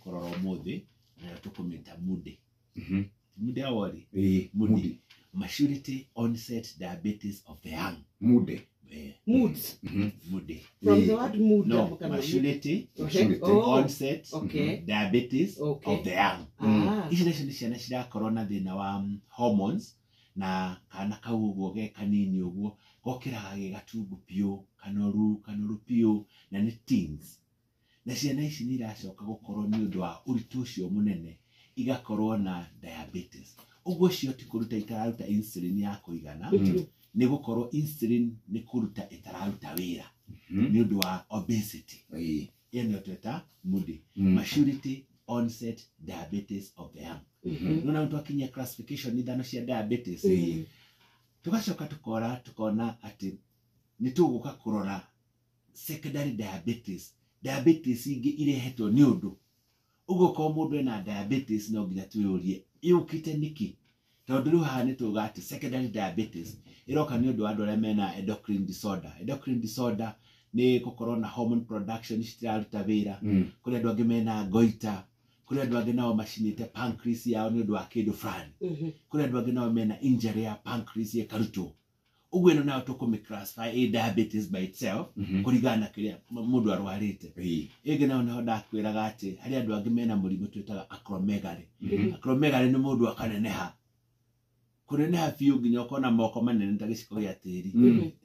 tukorora muthi na tukumita mude mude awali mude maturity onset diabetes of the young mude moods mude from the word mood no maturity onset diabetes of the young ici ciana cirakorwo na thina wa hormones na kana kau uguo ge kanini uguo gokiraga gigatungu piu kanoru piu na ni teens na ciana ici ni iracoka gukorwo ni undu wa uritu ucio munene igakorwo na diabetes uguo cio ti kuruta itararuta insulin ya kuigana ni gukorwo insulin ni kuruta itararuta wira ni undu wa obesity iyo ni tweta mudi maturity onset diabetes of the young nuna mtu akinya classification ni thano cia diabetes tugacoka tukona ati ni tuguka kurora secondary diabetes ingi irehetwo ni undu ugo ko mundu ena diabetes no nginya tuyurie yukite niki tondu riu haha ni tuga ati secondary diabetes iroka ni undu wa andu aria mena endocrine disorder ni gukorwo na hormone production citiraruta wira kuri andu angi mena goita kuri andu angi nao macinite pancreas yao ni undu wa kindu fulani kuri andu angi nao mena injury ya pancreas ikaruto uguo ino nao tukumiclassify a diabetes by itself kurigana kiria mundu arwarite igi nao niho ndakwiraga ati hari andu angi mena murimu twitaga acromegaly ni mundu akaneneha kuneneha biu nginya ukona moko manene ta giciko gia tiri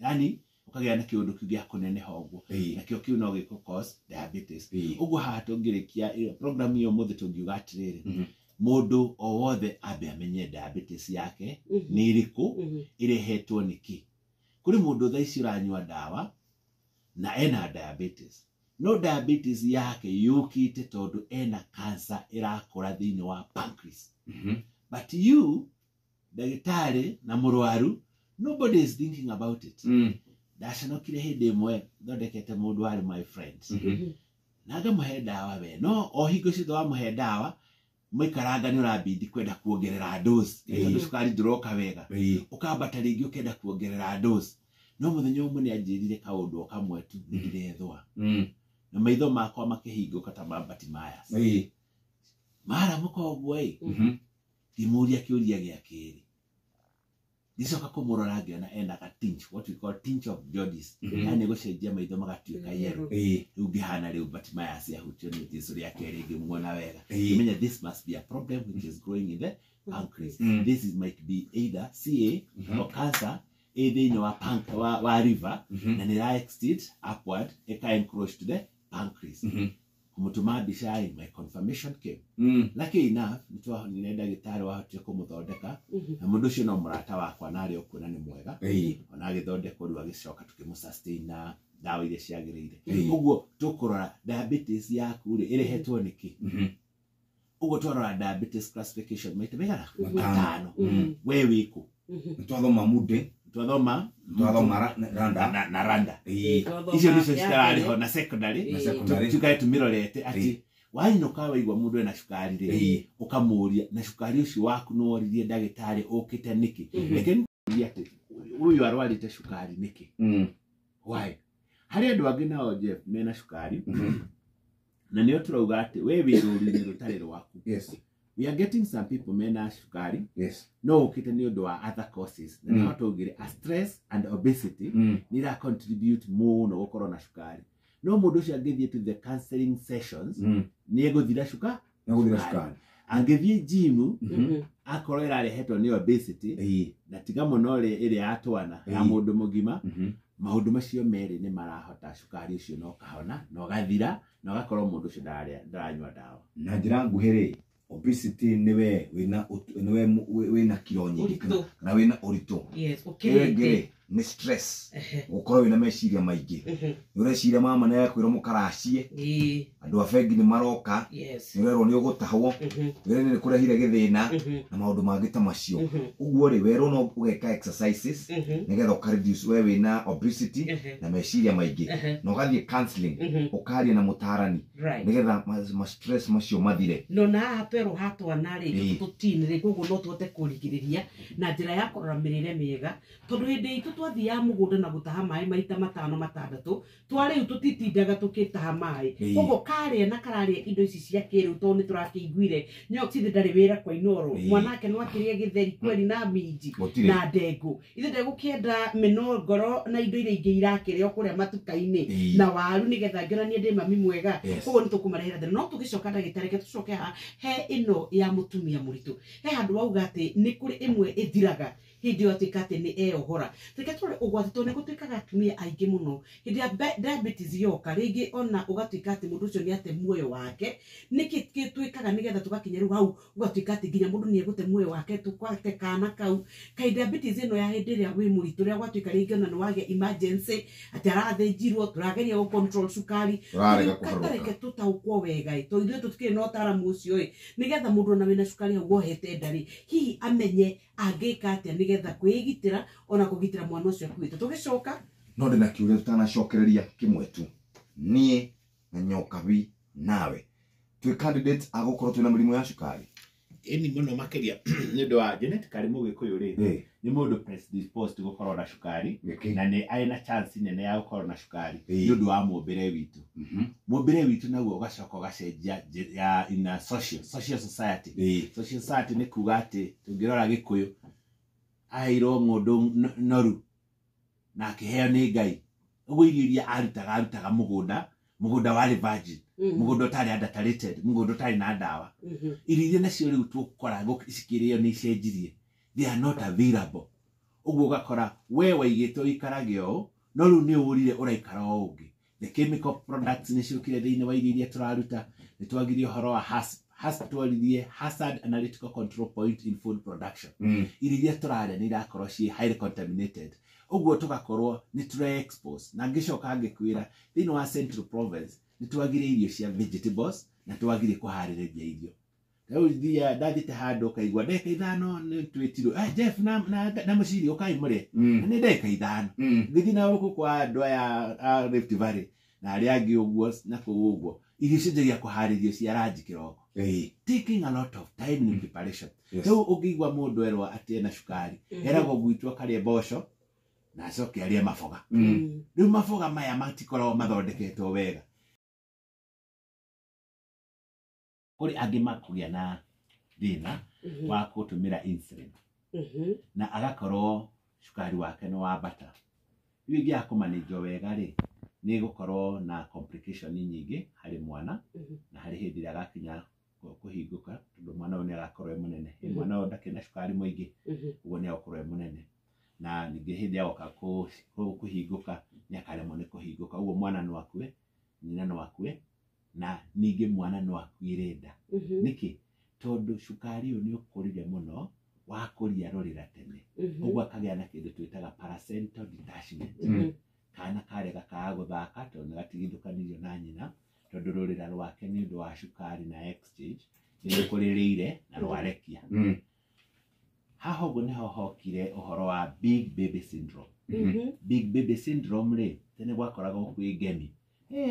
yani ukagia na kiundu kiu gia kuneneha uguo na kio kiu no giko cause diabetes uguo haha tungirikia program iyo muthi tungiuga atiriri mundu o wothe abe amenye diabetes yake ni iriku irehetwo niki kuri mundu thaici uranyua dawa na ena diabetes no diabetes yake yukite tondu ena cancer irakura thiini wa pancreas but you Ndagitari na murwaru nobody is thinking about it ndacanokire hindi imwe thondekete mundu ari my friends naga muhe dawa we no o hingo ciothe wa muhe dawa muikaranga ni urabindi kwenda kuongerera dose tondu cukari nduroka wega ukambata ringi ukenda kuongerera dose no muthenya umwe ni anjirire kaundu kamwe tu ndirethwa na maitho makwa makihinguka ta mambati maya mara muko gwe imuria kiuria gia kiri nicoka kumurora ngiona ena ka tinch what we call tinch of jaundice yani gucenjia maitho magatuika yellow riu ngihana riu but maya cia hutio ni tisu ria kiri ngimuona wega imenya this must be a problem which is growing in the pancreas this is might be either CA or cancer either wa liver na ni extend upward eka encroach to the pancreas kumutuma bishai my confirmation came lucky enough nitwa ni Ndagitari wahotie kumuthondeka na mundu ucio no murata wakwa nari okuna ni mwega ona agithondeka ru agicoka tukimusustain na dawa ile ciagirire uguo tukurora diabetes yaku ri irehetwo niki uguo twarora diabetes classification maita megana 5 we wiku twathoma mude twathoma randa icio nicio citarari ho na secondary tukae tumirorete ati wainuka waigwa mundu ena cukari ri ukamuria na cukari ucio waku no woririe Ndagitari ukite niki leke ati uyu arwarite cukari niki why hari andu angi nao Jeff mena cukari na niyo turauga ati we wiruri ni rutari rwaku we are getting some people mena cukari no ukite ni undu wa other causes na no tugire a stress and obesity ni ra contribute more no gukorwo na cukari no mundu ucio angithie to the counseling sessions ni eguthira cukari angithie gym akorwo irarehetwo ni obesity na tiga muno iri atwana ya mundu mugima maundu macio meri ni marahota cukari ucio no kahona no gathira no gakorwo mundu ucio ndaranywa dawa na njira nguhiri obesity niwe wina kilo nyingi na wina urito okay ni stress ukorwo wina meciria maingi ureciria mama na yakwira mukaracie andu afengi ni maroka urerwo ni ugutahwo wire ni kurehire githina na maundu mangi ta macio uguo ri wero no ugeka exercises nigetha ukareduce we wina obesity na meciria maingi no gathie counseling ukaria na mutarani nigetha ma stress macio mathire no na apero hatwa nari tutinire koguo no tuote kurigiriria na njira ya kurora mirire miega tondu hindi itu twathi ya mugunda na gutaha mai maita 5-6 twari tutitindaga tukitaha mai kogo kare na karare indo ici cia kiru to ni turakiguire nyo tithi ndari wira kwa inoro mwanake no akiria githeri kweli na minji na ndengu ithe ndegu kienda minongoro na indo ile ingi irakire okuria matuka-ini na waru ni getha ngiranie ndi mami mwega kogo ni tukumarehera thina no tugicoka Ndagitari ke tucoke ha he ino ya mutumia muritu he handu wauga ati ni kuri imwe ithiraga hindi yo tikate ni eohora teke tore ugwati to ne gutwikaga atumia aingi muno hindi ya diabetes yoka ringi ona ugatwika ati mundu ucio ni ate muoyo wake niki kitwikaga nigetha tugakinya ru hau ugatwika ati nginya mundu ni egute muoyo wake tukwate kana kau kai diabetes ino ya hindi ria wi muritu ria gwatwika ringi ona nwage emergency ati arathenjirwo turageria go control cukari katareke tutaukwo wega to ithuĩ tutikiri no taramu ucio nigetha mundu na wina cukari hau wohete ndari hihi amenye angika atia nigetha kwigitira ona kugitira mwana ucio akuite tugicoka no ndina kiuria tutanacokereria kimwe tu nie na nyokabi nawe twi candidates agukorwo twina mirimu ya cukari eni muno makeria ni ndo wa genetically mugikuyu ri ni mundu predisposed gukorwo na cukari na ni aina chance nene ya gukorwo na cukari ni ndo wa mumbire witu mumbire witu naguo ugacoka ugacenjia ya ina social society social society ni kuga ati tungirora gikuyu airo mundu noru na akiheo ni Ngai uguo iria arutaga mugunda wari virgin mugunda utari adulterated mugunda utari na ndawa iria nacio riu tukora gukisikirio ni cenjirie they are not available uguo gakora we waigito ikaragio no riu ni urire uraikara ungi the chemical products ni ciukire thiini wa iria turaruta ni twagirio horo wa hospitality hazard analytical control point in food production iria turare ni irakorwo ci highly contaminated uguo tugakorwo ni ture expose na ngicoka ngikwira thiini wa Central Province ni twagire irio cia vegetables na twagire kuhaririria irio riu thia ndathite handu kaigwa ndeka 5 ni twitiro Jeff na muciri ukai muri ni ndeka 5 ngithi na uku kwa andu ya Rift Valley na ari angi uguo na kuguo irio cia kuhaririria cia ranji kiroko taking a lot of time in preparation riu ungigwa mundu erwa ati na cukari eragwo gwitwo kare mboco na acoke arie maboga riu maboga maya matikorwo mathondeketwo wega kuri angi makugia na thina wa kutumira insulin na agakorwo cukari wake no wambata riu ingi akumanage wega ri ni gukorwo na complication nyingi hari mwana na hari hindi ria gakinya kuhinguka tondu mwana uyu ni agakorwo munene mwana uyu ndakina cukari muingi uguo ni agakorwo munene na ningi hindi agoka kuhinguka ni akaremwo ni kuhinguka uguo mwana no akue nyina no akue na ningi mwana no akuire nda niki tondu cukari uyu ni ukuriria muno wa kuria rorira tene uguo akagia na kindu twitaga placental detachment kana kare gakaga guthaka tondu gatigithukanirio na nyina tondu rorira rwake ni undu wa cukari na exchange ni rukuririire na rwarekia haha uguo niho hokire uhoro wa big baby syndrome big baby syndrome ri tene gwakoragwo kwi ngemi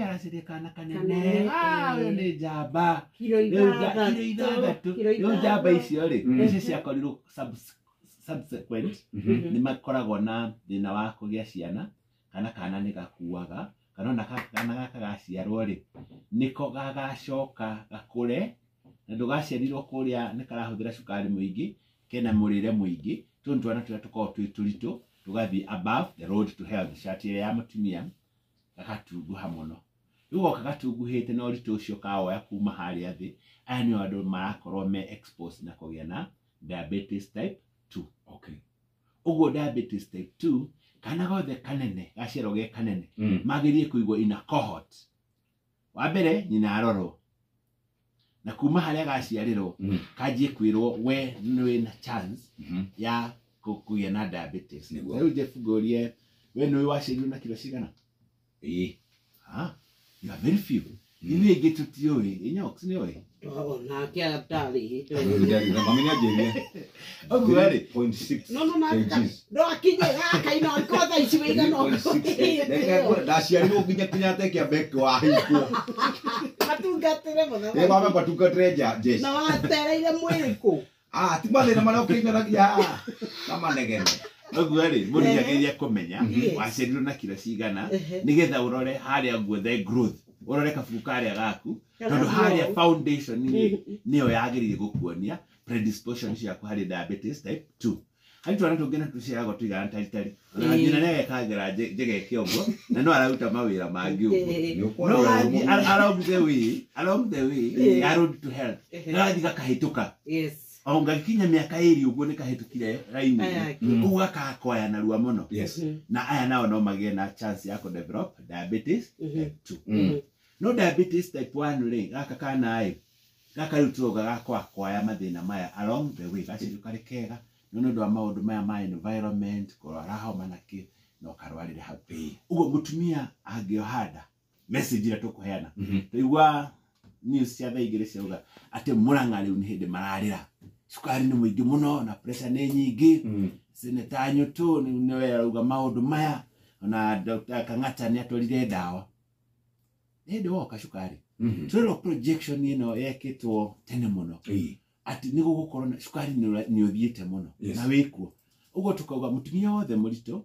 aracire kana kanene uyu ni njamba kilo 6 njamba icio ri icio ciakorirwo subsequent ni makoragwo na thina wa kugia ciana kana ni gakuaga kana kana gakaciarwo ri niko gagacoka gakure na ndugaciarirwo kuria ni karahuthira cukari muingi kena murire muingi twana tukorwo twituritu tugathi above the road to health shati ya mutumia gakatunguha muno ugo kagatunguhite no ritu ucio kaoya kuma hari athi aya ni andu marakorwo me exposed na kugia na diabetes type 2 ugo diabetes type 2 kana gothe kanene gaciaro ge kanene magirie kuigwo ina cohort wa mbere nyina aroro na kuma haria gaciarirwo kanjie kwirwo we ni na chance ya kugia na diabetes riu Jeff ngorie we ni waciarirwo na kilo cigana you are very few ini getutio inyox ni oi na kia tali na mamenya jeni ogwari 0.6 no ndo akinye kaina alikoza isiwega no ndaciarirwo kinya tekia bek wa hiko atungatire muno baba batungatire jeshi na watereire mwiko timathina maria ukinyaragia kama negene Oguo ri mundu yageria kumenya wacirirwo na kilo cigana nigetha urore haria guothe growth urore kabuku karia gaku tondu haria foundation niyo yagiririe gukuonia predisposition ciaku hari diabetes type 2 hari twana tungena tuciago tuigana tari na nyina nege kagera jegeke oguo na no araruta mawira mangi uguo no along the way I road to health na thiga kahituka onga kinya miaka iri uguo ni kahitukire raini uguo akakoya na ruwa muno na aya nao no magie na chance ya ku develop diabetes type 2 no diabetes type 1 ri gaka kana ai gaka rutuga gakwa kwaya mathina maya along the way gacirukari kega no ndo maundu maya ma environment koraraho manaki no karwarire happy uguo mutumia angiohanda message ira tukuheana tuigwa news cia thaigire ciauga ati Murang'a riu ni hindi mararira cukari ni muingi muno na pressure ni nyingi seneta nyutu ni arauga maundu maya na Dr. Ngatia ni atwarire dawa ndi woka cukari twero projection ino yekitwo tene muno ati ni gugukorwo na cukari ni uthiite muno na wikuo ugo tukauga mutumia wothe murito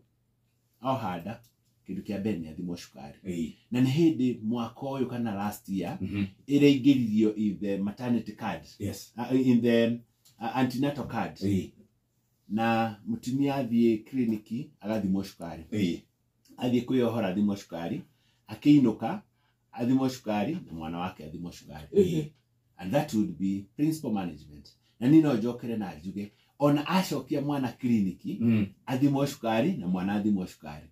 ohanda kindu kia mbere athimwo cukari na ni hindi mwaka uyu kana last year ireingiririo in the maternity card in the antenatal card na mutumia athie kliniki agathimwo cukari athie kuyohora athimwo cukari akiinuka athimwo cukari na mwana wake athimwo cukari and that would be principal management na nino njokere na njuge ona acokia mwana kliniki athimwo cukari na mwana athimwo cukari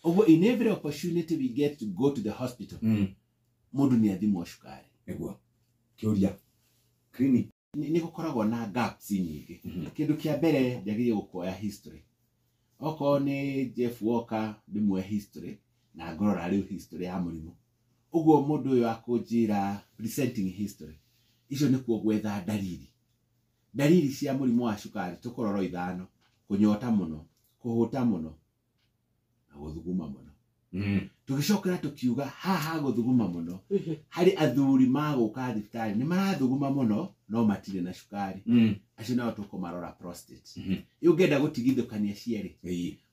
over in every opportunity we get to go to the hospital mundu ni athimwo cukari eguo kiuria clinic ni gukoragwo na gaps nyingi kindu kia mbere njagirie gukoya history oko ni Jeff Walker ndimwe history na ngorora riu history ya murimu uguo mundu uyu akunjira presenting history icio ni kuo gwetha dalili cia murimu wa cukari tukororo ithano kunyota muno kuhuta muno na guthuguma muno tugicokera tukiuga haha guthuguma muno hari athuri maguka thibitari ni marathuguma muno no matire na cukari acio nao tukumarora prostate yugenda gutigithukania cieri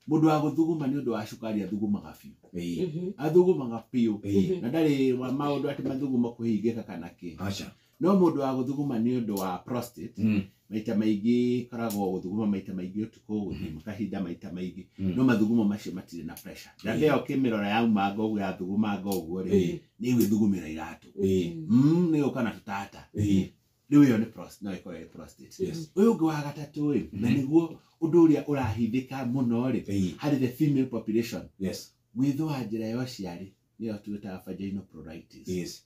mundu wa guthuguma ni undu wa cukari athugumaga biu athugumaga biu na ndari wa maundu ati mathuguma kuhingika kana ki no mundu wa guthuguma ni undu wa prostate maita maigi karagwo guthuguma maita maigi utuko guthima kahinda maita maigi no mathuguma macio matire na pressure ndabeo kimirora ya mago gwa thuguma goguo ri ni gwithugumira iratu ni ukana tutata riu yo ni prostate no ikore prostate uyu ngwa gatatu na niguo undu uria urahithika muno ri hari the female population gwithwa njira yo ciari niyo tuita vaginal pruritus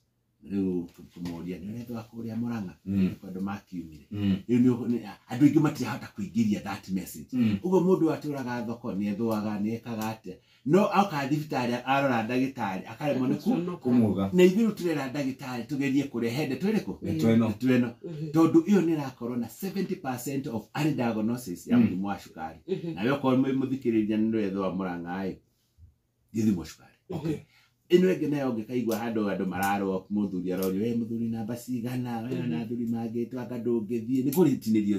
riu tumuria ni retho akuria Murang'a kondu makiumire ni andu ingi matihota kuingiria that message ugo mundu aturaga thoko ni ethwaga ni ekagate no aka thibitari arora ndagitari akaremo ni kumuga na ithiru turera ndagitari tugerie kurehende twiriko tweno tondu iyo ni rakorwo na 70% of early diagnosis ya murimu wa cukari na yoko muthikiriria ni rethwa Murang'a ai githimo cukari ino ege nayo ngikaigwa handu mararo muthuri arorio we muthuri namba cigana we na thuri mangi twanga ndungithie ni kuritinirio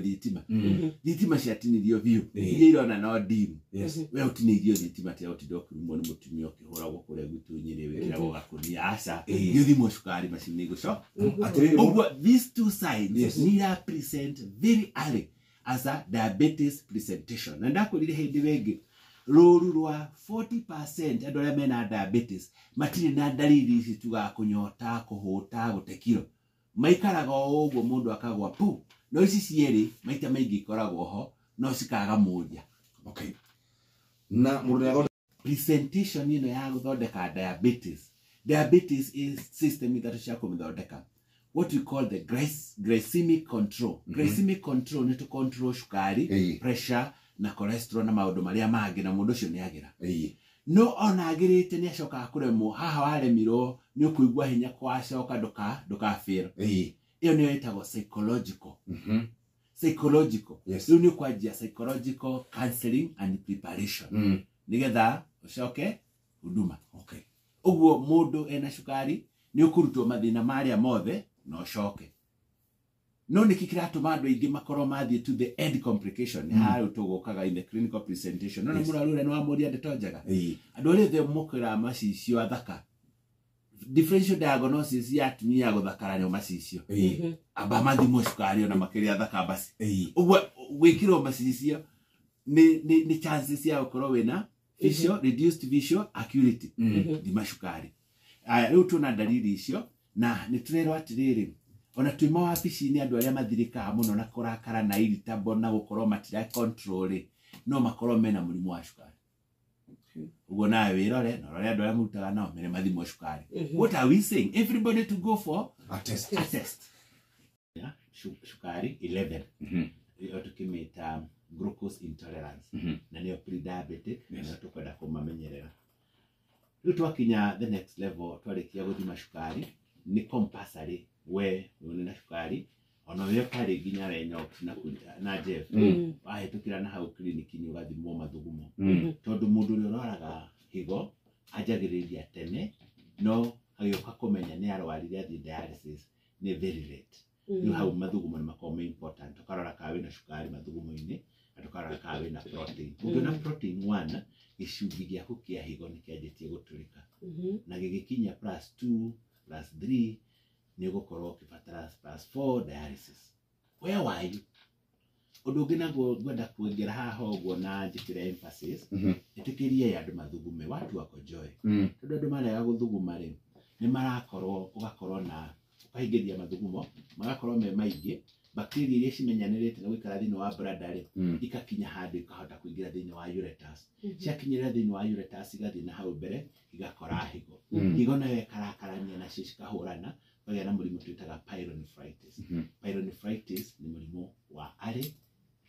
thitima ciatinirio biu iria irona no dim we utinirio thitima tia utidokurumo ni mutumia ukihuragwo kuria gwitu nyiri wikiragwo gakunia aca githimo cukari macini guco uguo these two signs need present very early as a diabetes presentation na ndakurire hindi wengi ruru rwa 40% andu aria mena diabetes matire na dalili ici tuga kunyota kuhuta gutekiro maikaraga uguo mundu akagwa pu no ici cieri maita maingi ikoragwo ho no cikaga muria na mundu presentation ino ya guthondeka diabetes is system ithatu cia kumithondeka what we call the glycemic control glycemic control ni to control cukari pressure na cholesterol na maundu maria mangi na mundu cio ni agira no ona agirite ni acoka kuremwo haha waremirwo ni ukuigwa hinya kwa coka nduka feel iyo ni yetagwo psychological riu ni kwanjia psychological counseling and preparation nigetha ucoke huduma uguo mundu ena cukari ni ukurutwo mathina maria mothe no coke no nä kä kä ratåma andå aingä makorwo mathiä to the end complication nä harä tå gå kaga in the clinical presentation no nä må rwarå rä nä wamå ria ndeto njega andå arä othe må kä ra macicio athaka differential diagnosis ya atumia gå thakara macicio amba mathimwo cukari ona makä rä athaka basi å guo gwä kä rwo macicio nä chances ya gå korwo wä na visual reduced visual acuity thima cukari aya rä u tå na ndariri icio na nä tå rerwo atä rä rä ona twi mawabici-inĩ andũ arĩa mathirĩkaga mũno na kũrakara na irritable na gũkorwo matira control no makorwo mena mũrimũ wa cukari ũguo nawe wĩrore na rore andũ arĩa mũrutaga nao mene mathimwo cukari what are we saying everybody to go for a test yeah cukari 11 ĩyo tũkĩmĩta glucose intolerance na nĩyo pre-diabetic na tũkwenda kũmamenyerera rĩu twakinya the next level twarĩkia gũthima cukari nĩ compulsory we na cukari ona we kare ginya Renox na Jeff wahetũkĩra na hau clinic-inĩ ũgathimwo mathugumo tondũ mũndũ ũrĩa ũrwaraga higo anjagĩrĩria tene no agĩũka kũmenya nĩ arwarire athiĩ dialysis nĩ very late rĩu hau mathugumo nĩ makoragwo important tũkarora kana wĩna cukari mathugumo-inĩ na tũkarora kana wĩna protein ũngĩona protein 1 gĩcunjĩ gĩaku kĩa higo nĩ kĩanjĩtie gũtũrĩka na gĩgĩkinya +2 +3 nĩ gũkorwo ũkĩbatara +4 dialysis where were you ũndũ ũngĩ naguo ngwenda kuongera haha ũguo na njĩkĩre emphasis ĩtĩkĩrie andũ mathugume watu wako joy tondũ andũ marega gũthuguma rĩ nĩ marakorwo ũgakorwo na ũkahingĩria mathugumo magakorwo me maingĩ bacteria iria cimenyanĩrĩte na gũikara thĩinĩ wa bladder rĩ ikakinya handũ ikahota kũingĩra thĩinĩ wa ureters ciakinyĩra thĩinĩ wa ureters igathiĩ na hau mbere igakora higo higo nayo ĩkarakarania nacio cikahũrana kagĩa na mũrimũ twĩtaga pyelonephritis pyelonephritis nĩ mũrimũ wa arĩ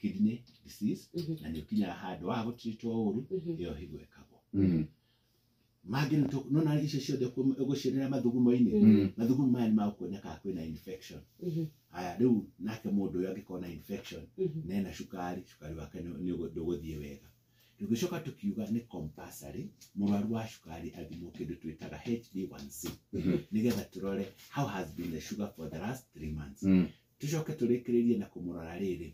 kidney disease na nĩ ũkinyaga handũ wa gũtritwo ũru ĩyo higo ĩkagwo mangĩ no na icio ciothe ũgũcionera mathugumo-inĩ mathugumo maya nĩ magũkuoneka kwĩna infection aya rĩu nake mũndũ ũyũ angĩkorwo na infection na ena cukari wake ndũgũthiĩ wega tũgĩcoka tũkiuga nĩ compulsory mũrwaru wa cukari athimwo kĩndũ twĩtaga HbA1c nĩgetha tũrore how has been the sugar for the last 3 months tũcoke tũrĩkĩrĩrie na kũmũrora rĩrĩ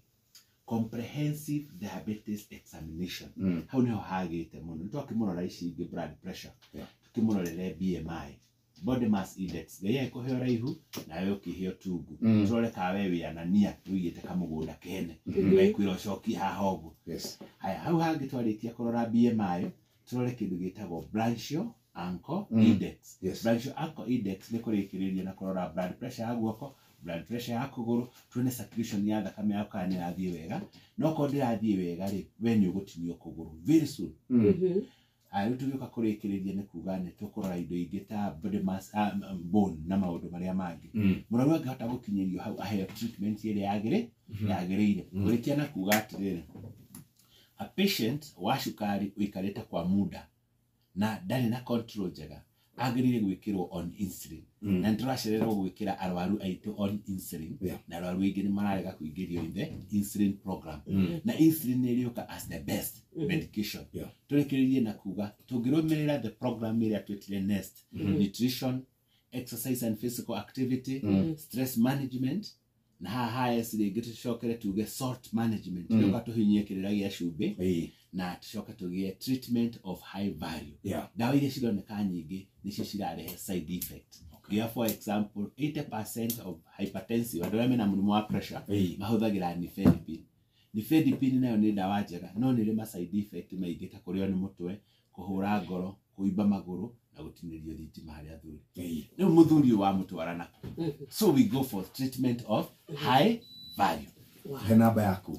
comprehensive diabetes examination hau nĩho hagĩte mũno nĩ twakĩmũrora ici ingĩ blood pressure tũkĩmũrorere BMI body mass index gaya ĩkũhe ũraihu nawe ũkĩhe ũtungu tũrore kana we wĩanania wĩigĩte kamũgũnda kene ũgakwĩra ũcokie haha ũguo haya hau hangĩ twarĩkia kũrora BMI tũrore kĩndũ gĩtagwo branchial ankle index branchial ankle index nĩ kũrĩkĩrĩria na kũrora blood pressure ya guoko blood pressure ya kũgũrũ tuone circulation ya thakame yaku kana nĩ ĩrathiĩ wega no korwo ndĩrathiĩ wega rĩ we nĩ ũgũtinio kũgũrũ very soon rĩu tũgĩũka kũrĩkĩrĩria nĩ kuga nĩ tũkũrora indo ingĩ ta body mass bone na maũndũ marĩa mangĩ mũrwaru angĩhota gũkinyĩrio hau aheo treatment ĩrĩa yagĩrĩire kũrĩkia na kuga atĩrĩrĩ a patient wa cukari ũikarĩte kwa muda na ndarĩ na control njega agĩrĩire gwĩkĩrwo on insulin na nĩtũracererwo gwĩkĩra arwaru aitũ on insulin na arwaru aingĩ nĩ mararega kũingĩrio in the insulin program na insulin nĩ ĩrĩũka as the best medication tũrĩkĩrĩrie na kuga tũngĩrũmĩrĩra the program ĩrĩa twĩtire NEST nutrition exercise and physical activity stress management na haha rĩngĩ tũcokere tuge salt management nĩũka tũhinyie kĩrĩra gĩa cumbĩ na tũcoke tũgĩe treatment of high value ndawa iria cironeka nyingĩ nĩcio cirarehe side effect for example 80% of hypertensive andũ arĩa mena mũrimũ wa pressure mahũthagĩra nifedipine nayo nĩ ndawa njega no nĩ ĩrĩ side effect maingĩ ta kũrĩo nĩ mũtwe kũhũra ngoro kũimba magũrũ na gũtinĩrio thitima harĩa thuri rĩu mũthuri ũyũ wamũtwara so we go for treatment of high value he namba yaku